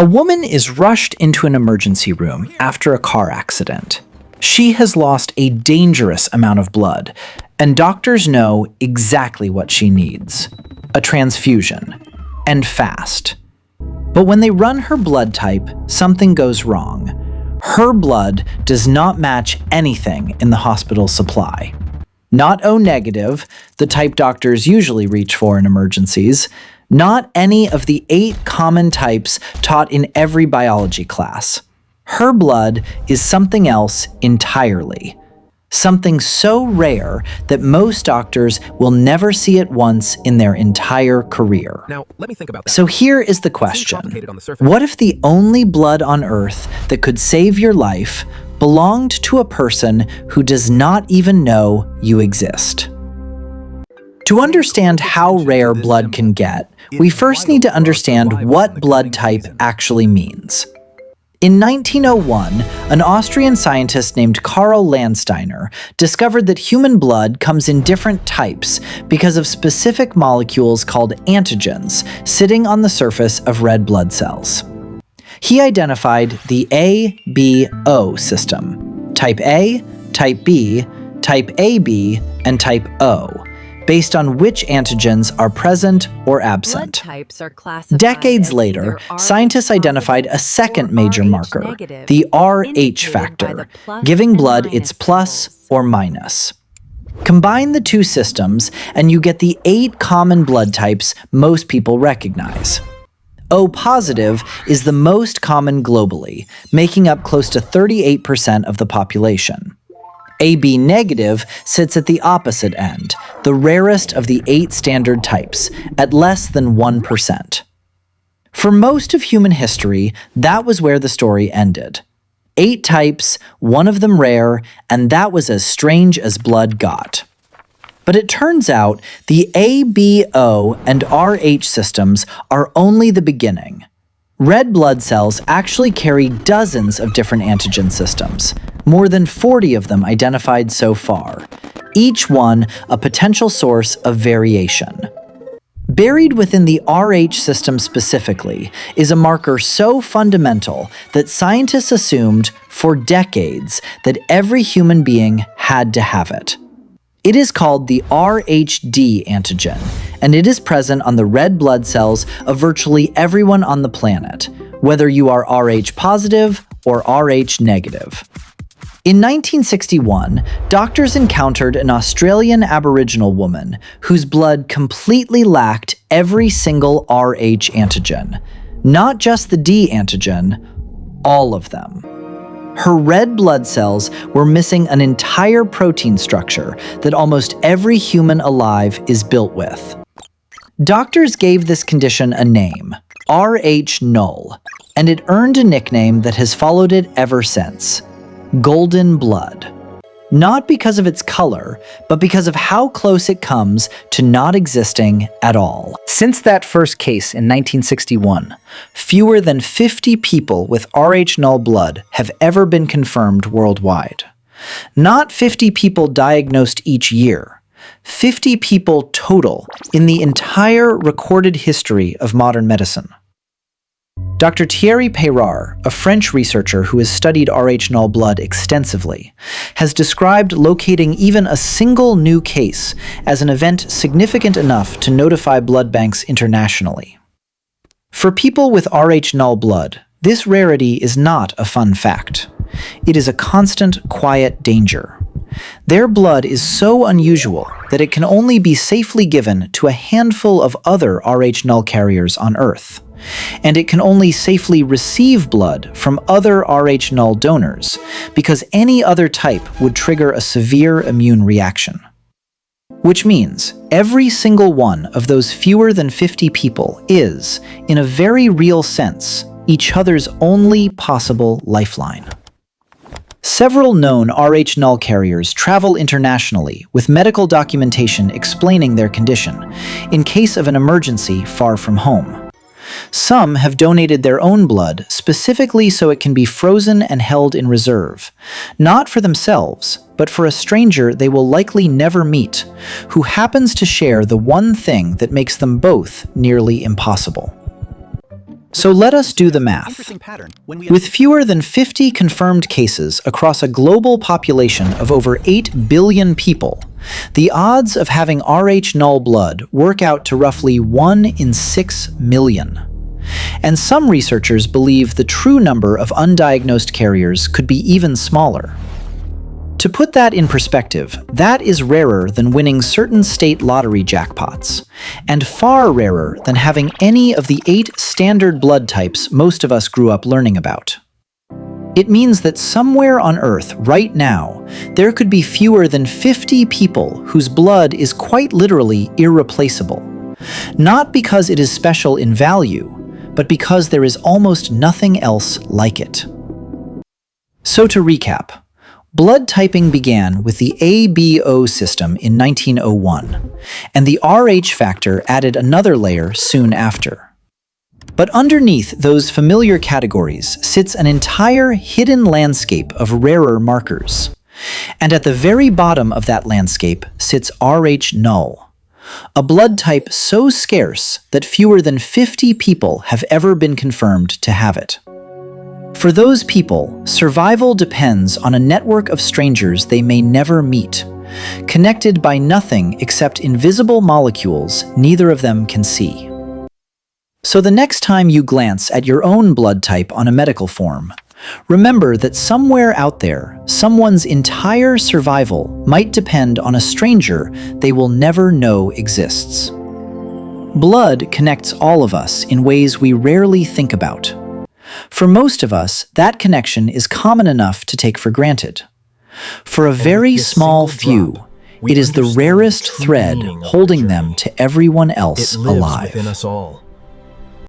A woman is rushed into an emergency room after a car accident. She has lost a dangerous amount of blood, and doctors know exactly what she needs: a transfusion, and fast. But when they run her blood type, something goes wrong. Her blood does not match anything in the hospital's supply. Not O negative, the type doctors usually reach for in emergencies. Not any of the 8 common types taught in every biology class. Her blood is something else entirely. Something so rare that most doctors will never see it once in their entire career. Now, let me think about that. So here is the question. What if the only blood on Earth that could save your life belonged to a person who does not even know you exist? To understand how rare blood can get, we first need to understand what blood type actually means. In 1901, an Austrian scientist named Karl Landsteiner discovered that human blood comes in different types because of specific molecules called antigens sitting on the surface of red blood cells. He identified the A, B, O system: type A, type B, type AB, and type O, based on which antigens are present or absent. Types are classified Decades as later, either scientists Rh identified a second major Rh marker, negative, the RH indicated by factor, the plus giving and blood minus its plus symbols. or minus. Combine the two systems, and you get the 8 common blood types most people recognize. O positive is the most common globally, making up close to 38% of the population. AB negative sits at the opposite end, the rarest of the 8 standard types, at less than 1%. For most of human history, that was where the story ended. 8 types, 1 of them rare, and that was as strange as blood got. But it turns out the A, B, O, and RH systems are only the beginning. Red blood cells actually carry dozens of different antigen systems, more than 40 of them identified so far, each one a potential source of variation. Buried within the RH system specifically is a marker so fundamental that scientists assumed for decades that every human being had to have it. It is called the RHD antigen, and it is present on the red blood cells of virtually everyone on the planet, whether you are Rh positive or Rh negative. In 1961, doctors encountered an Australian Aboriginal woman whose blood completely lacked every single Rh antigen, not just the D antigen, all of them. Her red blood cells were missing an entire protein structure that almost every human alive is built with. Doctors gave this condition a name, Rh null, and it earned a nickname that has followed it ever since: golden blood. Not because of its color, but because of how close it comes to not existing at all. Since that first case in 1961, fewer than 50 people with Rh null blood have ever been confirmed worldwide. Not 50 people diagnosed each year, 50 people total in the entire recorded history of modern medicine. Dr. Thierry Peyrard, a French researcher who has studied Rh null blood extensively, has described locating even a single new case as an event significant enough to notify blood banks internationally. For people with Rh null blood, this rarity is not a fun fact. It is a constant, quiet danger. Their blood is so unusual that it can only be safely given to a handful of other Rh null carriers on Earth. And it can only safely receive blood from other Rh null donors, because any other type would trigger a severe immune reaction. Which means every single one of those fewer than 50 people is, in a very real sense, each other's only possible lifeline. Several known Rh null carriers travel internationally with medical documentation explaining their condition, in case of an emergency far from home. Some have donated their own blood specifically so it can be frozen and held in reserve, not for themselves, but for a stranger they will likely never meet, who happens to share the one thing that makes them both nearly impossible. So let us do the math. With fewer than 50 confirmed cases across a global population of over 8 billion people, the odds of having Rh null blood work out to roughly 1 in 6 million. And some researchers believe the true number of undiagnosed carriers could be even smaller. To put that in perspective, that is rarer than winning certain state lottery jackpots, and far rarer than having any of the 8 standard blood types most of us grew up learning about. It means that somewhere on Earth right now, there could be fewer than 50 people whose blood is quite literally irreplaceable. Not because it is special in value, but because there is almost nothing else like it. So to recap, blood typing began with the ABO system in 1901, and the Rh factor added another layer soon after. But underneath those familiar categories sits an entire hidden landscape of rarer markers. And at the very bottom of that landscape sits Rh null, a blood type so scarce that fewer than 50 people have ever been confirmed to have it. For those people, survival depends on a network of strangers they may never meet, connected by nothing except invisible molecules neither of them can see. So the next time you glance at your own blood type on a medical form, remember that somewhere out there, someone's entire survival might depend on a stranger they will never know exists. Blood connects all of us in ways we rarely think about. For most of us, that connection is common enough to take for granted. For a very small few, it is the rarest thread holding them to everyone else alive. Within us all.